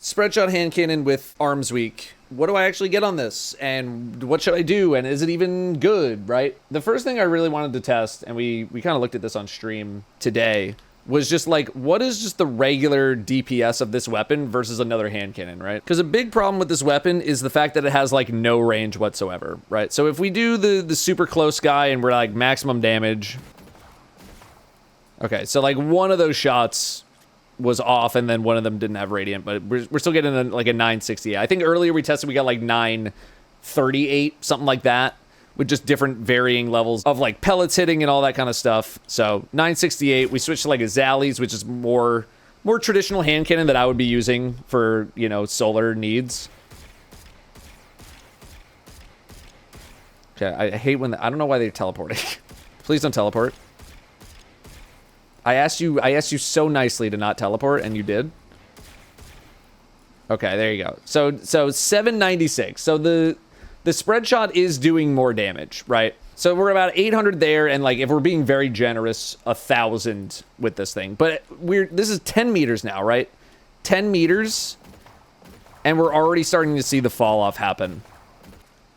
spread shot hand cannon with arms weak. What do I actually get on this? And what should I do? And is it even good, right? The first thing I really wanted to test, and we kind of looked at this on stream today, was just like, what is just the regular DPS of this weapon versus another hand cannon, right? Because a big problem with this weapon is the fact that it has like no range whatsoever, right? So if we do the super close guy and we're like maximum damage. Okay, so like one of those shots was off and then one of them didn't have radiant, but we're still getting like a 968. I think earlier we tested, we got like 938, something like that, with just different varying levels of like pellets hitting and all that kind of stuff. So 968, we switched to like a Zally's, which is more traditional hand cannon that I would be using for, you know, solar needs. Okay, I hate when I don't know why they're teleporting. Please don't teleport. I asked you so nicely to not teleport, and you did. Okay, there you go. So 796. So the spread shot is doing more damage, right? So we're about 800 there, and like if we're being very generous, 1,000 with this thing. But this is 10 meters now, right? 10 meters, and we're already starting to see the fall off happen.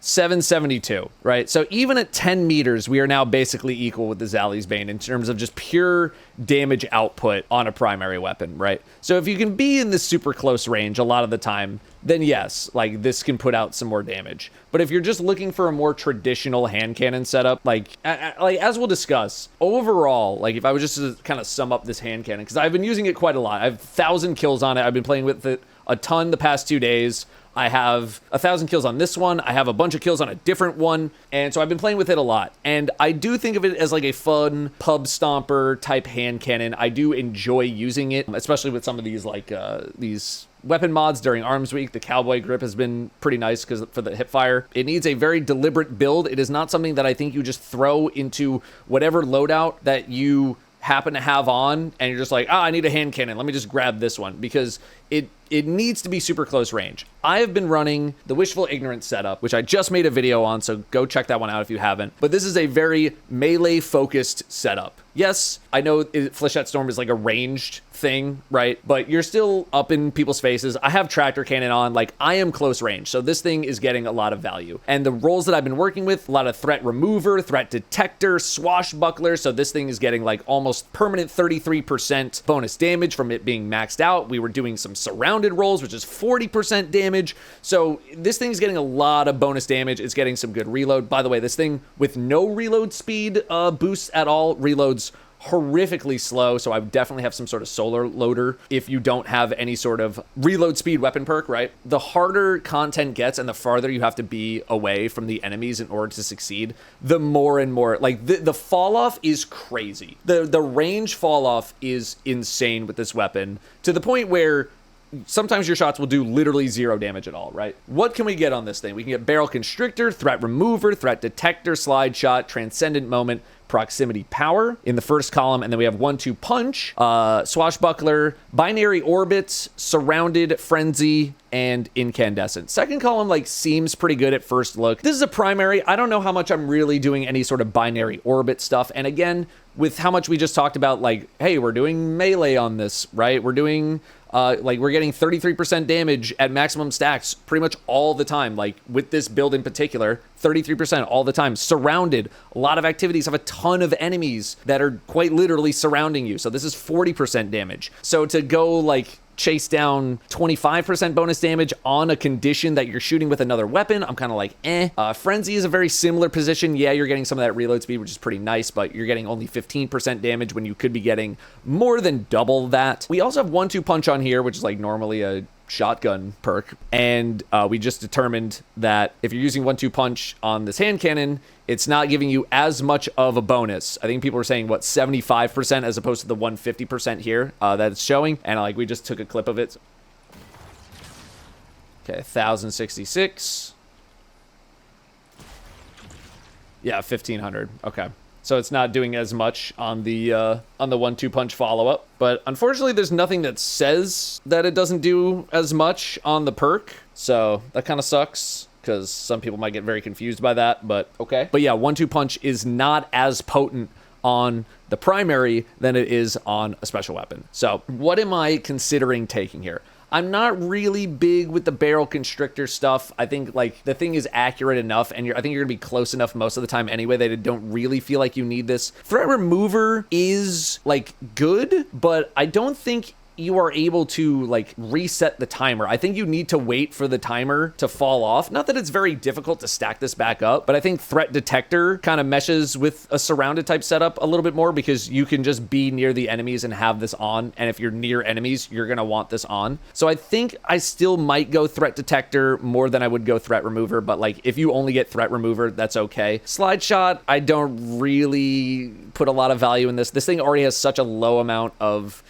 772, right? So even at 10 meters, we are now basically equal with the Zally's Bane in terms of just pure damage output on a primary weapon, right? So if you can be in this super close range a lot of the time, then yes, like this can put out some more damage. But if you're just looking for a more traditional hand cannon setup, like as we'll discuss, overall, like if I was just to kind of sum up this hand cannon, because I've been using it quite a lot. I have 1,000 kills on it. I've been playing with it a ton the past 2 days. I have 1,000 kills on this one. I have a bunch of kills on a different one. And so I've been playing with it a lot. And I do think of it as like a fun pub stomper type hand cannon. I do enjoy using it, especially with some of these like these weapon mods during Arms Week. The Cowboy Grip has been pretty nice because for the hip fire. It needs a very deliberate build. It is not something that I think you just throw into whatever loadout that you happen to have on and you're just like, I need a hand cannon, let me just grab this one, because it needs to be super close range. I have been running the Wishful Ignorance setup, which I just made a video on, so go check that one out if you haven't. But this is a very melee-focused setup. Yes, I know Flechette Storm is like a ranged thing, right? But you're still up in people's faces. I have Tractor Cannon on, like I am close range, so this thing is getting a lot of value. And the roles that I've been working with, a lot of Threat Remover, Threat Detector, Swashbuckler, so this thing is getting like almost permanent 33% bonus damage from it being maxed out. We were doing some Surrounded rolls, which is 40% damage. So this thing's getting a lot of bonus damage. It's getting some good reload. By the way, this thing with no reload speed boosts at all reloads horrifically slow, so I would definitely have some sort of solar loader if you don't have any sort of reload speed weapon perk, right? The harder content gets and the farther you have to be away from the enemies in order to succeed, the more and more, like the fall off is crazy. The range fall off is insane with this weapon, to the point where sometimes your shots will do literally 0 damage at all, right? What can we get on this thing? We can get Barrel Constrictor, Threat Remover, Threat Detector, Slide Shot, Transcendent Moment, Proximity Power in the first column, and then we have 1-2 Punch, Swashbuckler, Binary Orbits, Surrounded, Frenzy, and Incandescent. Second column like seems pretty good at first look. This is a primary. I don't know how much I'm really doing any sort of binary orbit stuff, and again, with how much we just talked about, like, hey, we're doing melee on this, right? We're doing like we're getting 33% damage at maximum stacks pretty much all the time. Like with this build in particular, 33% all the time. Surrounded, a lot of activities have a ton of enemies that are quite literally surrounding you. So this is 40% damage. So to go like chase down 25% bonus damage on a condition that you're shooting with another weapon, I'm kind of like, Frenzy is a very similar position. Yeah, you're getting some of that reload speed, which is pretty nice, but you're getting only 15% damage when you could be getting more than double that. We also have 1-2 Punch on here, which is like normally a shotgun perk, and we just determined that if you're using 1-2 Punch on this hand cannon, it's not giving you as much of a bonus. I think people were saying, what, 75% as opposed to the 150% here that it's showing, and like we just took a clip of it. Okay, 1,066. Yeah, 1,500. Okay. So it's not doing as much on the 1-2 Punch follow-up. But unfortunately, there's nothing that says that it doesn't do as much on the perk. So that kind of sucks, because some people might get very confused by that, but okay. But yeah, 1-2 Punch is not as potent on the primary than it is on a special weapon. So what am I considering taking here? I'm not really big with the barrel constrictor stuff. I think like the thing is accurate enough, and I think you're gonna be close enough most of the time anyway that it don't really feel like you need this. Threat remover is like good, but I don't think you are able to like reset the timer. I think you need to wait for the timer to fall off. Not that it's very difficult to stack this back up, but I think threat detector kind of meshes with a surrounded type setup a little bit more, because you can just be near the enemies and have this on. And if you're near enemies, you're going to want this on. So I think I still might go threat detector more than I would go threat remover. But like if you only get threat remover, that's okay. Slide shot, I don't really put a lot of value in this. This thing already has such a low amount of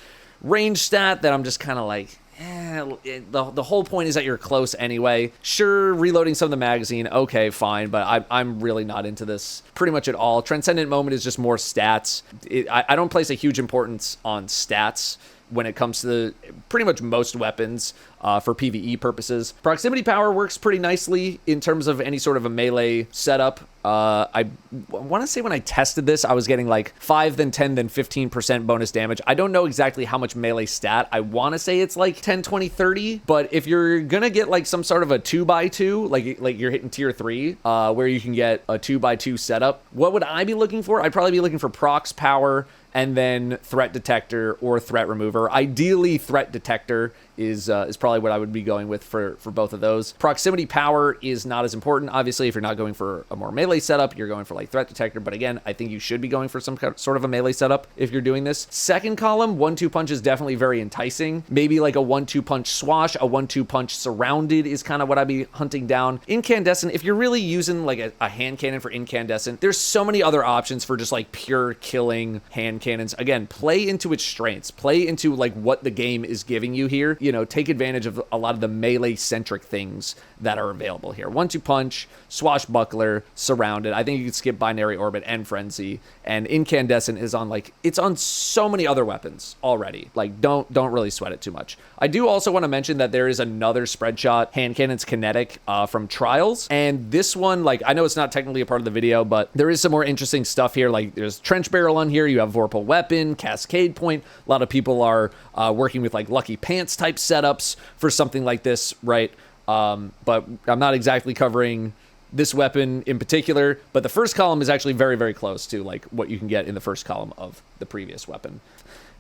range stat that I'm just kind of like, the whole point is that you're close anyway. Sure, reloading some of the magazine, okay, fine, but I'm really not into this pretty much at all. Transcendent Moment is just more stats. I don't place a huge importance on stats when it comes to pretty much most weapons for PvE purposes. Proximity power works pretty nicely in terms of any sort of a melee setup. I want to say when I tested this, I was getting like 5, then 10, then 15% bonus damage. I don't know exactly how much melee stat. I want to say it's like 10, 20, 30. But if you're going to get like some sort of a 2x2, like you're hitting tier 3, where you can get a 2x2 setup, what would I be looking for? I'd probably be looking for prox power and then threat detector or threat remover. Ideally, threat detector is probably what I would be going with for both of those. Proximity power is not as important. Obviously, if you're not going for a more melee setup, you're going for like threat detector. But again, I think you should be going for some sort of a melee setup if you're doing this. Second column, 1-2 punch is definitely very enticing. Maybe like a 1-2 punch swash, a 1-2 punch surrounded is kind of what I'd be hunting down. Incandescent, if you're really using like a hand cannon for incandescent, there's so many other options for just like pure killing hand cannons. Again, play into its strengths. Play into like what the game is giving you here. You know, take advantage of a lot of the melee-centric things that are available here. 1-2 punch, swashbuckler, surrounded. I think you could skip binary orbit and frenzy. And incandescent is on like, it's on so many other weapons already. Like, don't really sweat it too much. I do also want to mention that there is another spread shot hand cannon's kinetic from Trials. And this one, like, I know it's not technically a part of the video, but there is some more interesting stuff here. Like, there's trench barrel on here. You have vorpal weapon, cascade point. A lot of people are working with like lucky pants type setups for something like this, right? But I'm not exactly covering this weapon in particular, but the first column is actually very, very close to like what you can get in the first column of the previous weapon.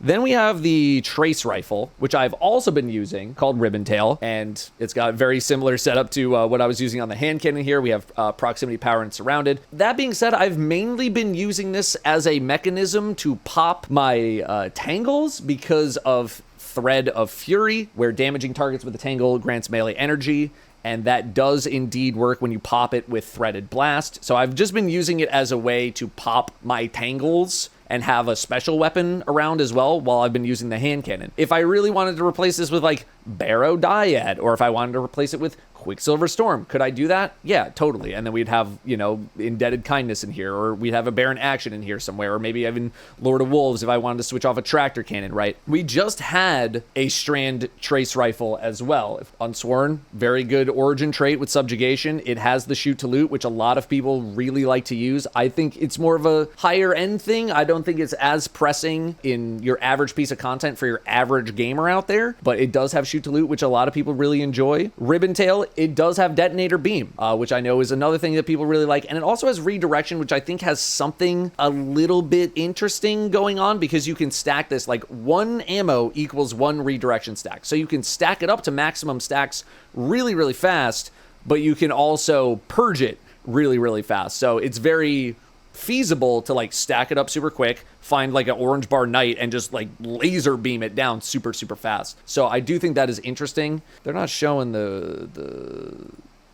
Then we have the trace rifle, which I've also been using, called ribbontail, and it's got very similar setup to what I was using on the hand cannon here. We have proximity power and surrounded. That being said, I've mainly been using this as a mechanism to pop my tangles because of Thread of Fury, where damaging targets with a tangle grants melee energy. And that does indeed work when you pop it with Threaded Blast. So I've just been using it as a way to pop my tangles and have a special weapon around as well while I've been using the hand cannon. If I really wanted to replace this with like Barrow Dyad, or if I wanted to replace it with Quicksilver Storm, could I do that? Yeah, totally. And then we'd have, you know, Indebted Kindness in here, or we'd have a Baron Action in here somewhere, or maybe even Lord of Wolves if I wanted to switch off a tractor cannon, right? We just had a Strand Trace Rifle as well. Unsworn, very good origin trait with Subjugation. It has the Shoot to Loot, which a lot of people really like to use. I think it's more of a higher end thing. I don't think it's as pressing in your average piece of content for your average gamer out there, but it does have Shoot to Loot, which a lot of people really enjoy. Ribbontail, it does have Detonator Beam, which I know is another thing that people really like. And it also has Redirection, which I think has something a little bit interesting going on, because you can stack this like 1 ammo equals 1 redirection stack. So you can stack it up to maximum stacks really, really fast, but you can also purge it really, really fast. So it's very feasible to like stack it up super quick, find like an orange bar knight and just like laser beam it down super, super fast. So I do think that is interesting. They're not showing the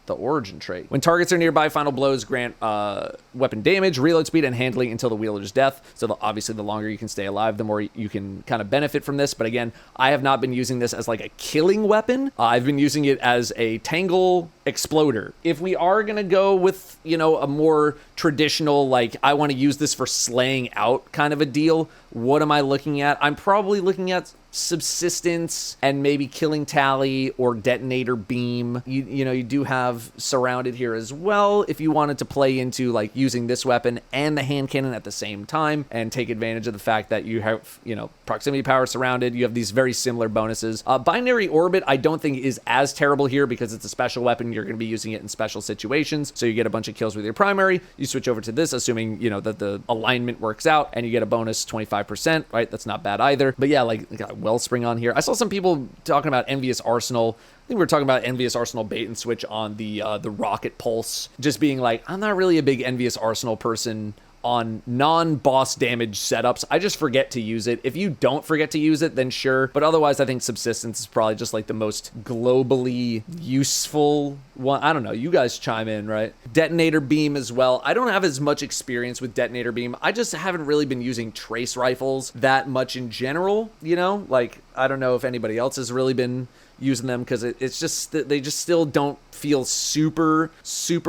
origin trait. When targets are nearby, final blows grant weapon damage, reload speed, and handling until the wielder's death. So obviously the longer you can stay alive, the more you can kind of benefit from this. But again, I have not been using this as like a killing weapon. I've been using it as a tangle exploder. If we are gonna go with, you know, a more traditional, like, I want to use this for slaying out kind of a deal, what am I looking at? I'm probably looking at subsistence and maybe killing tally or detonator beam. You know, you do have surrounded here as well if you wanted to play into like using this weapon and the hand cannon at the same time and take advantage of the fact that you have, you know, proximity power surrounded. You have these very similar bonuses. Binary orbit I don't think is as terrible here because it's a special weapon. You're going to be using it in special situations, so you get a bunch of kills with your primary. You switch over to this assuming, you know, that the alignment works out and you get a bonus 25%, right? That's not bad either. But yeah, like Wellspring on here. I saw some people talking about Envious Arsenal. I think we were talking about Envious Arsenal bait and switch on the Rocket Pulse. Just being like, I'm not really a big Envious Arsenal person on non-boss damage setups. I just forget to use it. If you don't forget to use it, then sure. But otherwise, I think Subsistence is probably just like the most globally useful one. I don't know. You guys chime in, right? Detonator Beam as well. I don't have as much experience with Detonator Beam. I just haven't really been using trace rifles that much in general, you know? Like, I don't know if anybody else has really been using them because it's just, they just still don't feel super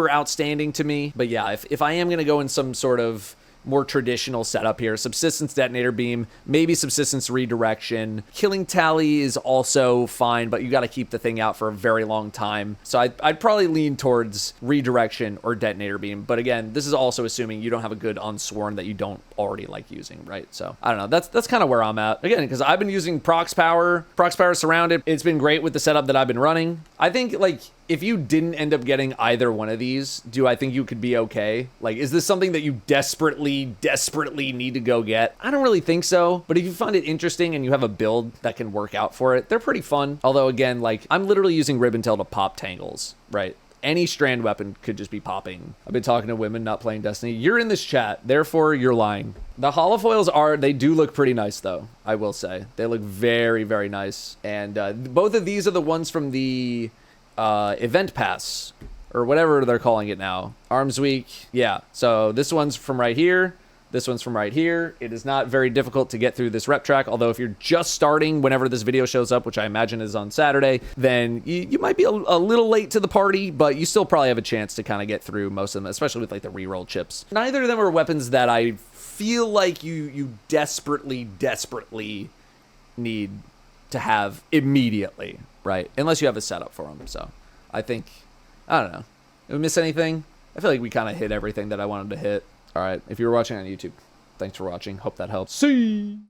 outstanding to me. But yeah, if I am going to go in some sort of more traditional setup here, Subsistence Detonator Beam, maybe Subsistence Redirection. Killing Tally is also fine, but you got to keep the thing out for a very long time. So I'd probably lean towards Redirection or Detonator Beam. But again, this is also assuming you don't have a good Unsworn that you don't already like using, right? So I don't know. That's kind of where I'm at. Again, because I've been using Prox Power Surrounded. It's been great with the setup that I've been running. I think, like, if you didn't end up getting either one of these, do I think you could be okay? Like, is this something that you desperately need to go get? I don't really think so, but if you find it interesting and you have a build that can work out for it, they're pretty fun. Although, again, like, I'm literally using ribbontail to pop tangles, right? Any strand weapon could just be popping. I've been talking to women not playing Destiny. You're in this chat, therefore you're lying. The holofoils they do look pretty nice though, I will say. They look very, very nice. And both of these are the ones from the event pass or whatever they're calling it now. Arms Week. Yeah. So this one's from right here. This one's from right here. It is not very difficult to get through this rep track, although if you're just starting whenever this video shows up, which I imagine is on Saturday, then you might be a little late to the party, but you still probably have a chance to kind of get through most of them, especially with like the reroll chips. Neither of them are weapons that I feel like you desperately need to have immediately, right? Unless you have a setup for them. So I think, I don't know. Did we miss anything? I feel like we kind of hit everything that I wanted to hit. All right, if you were watching on YouTube, thanks for watching. Hope that helps. See.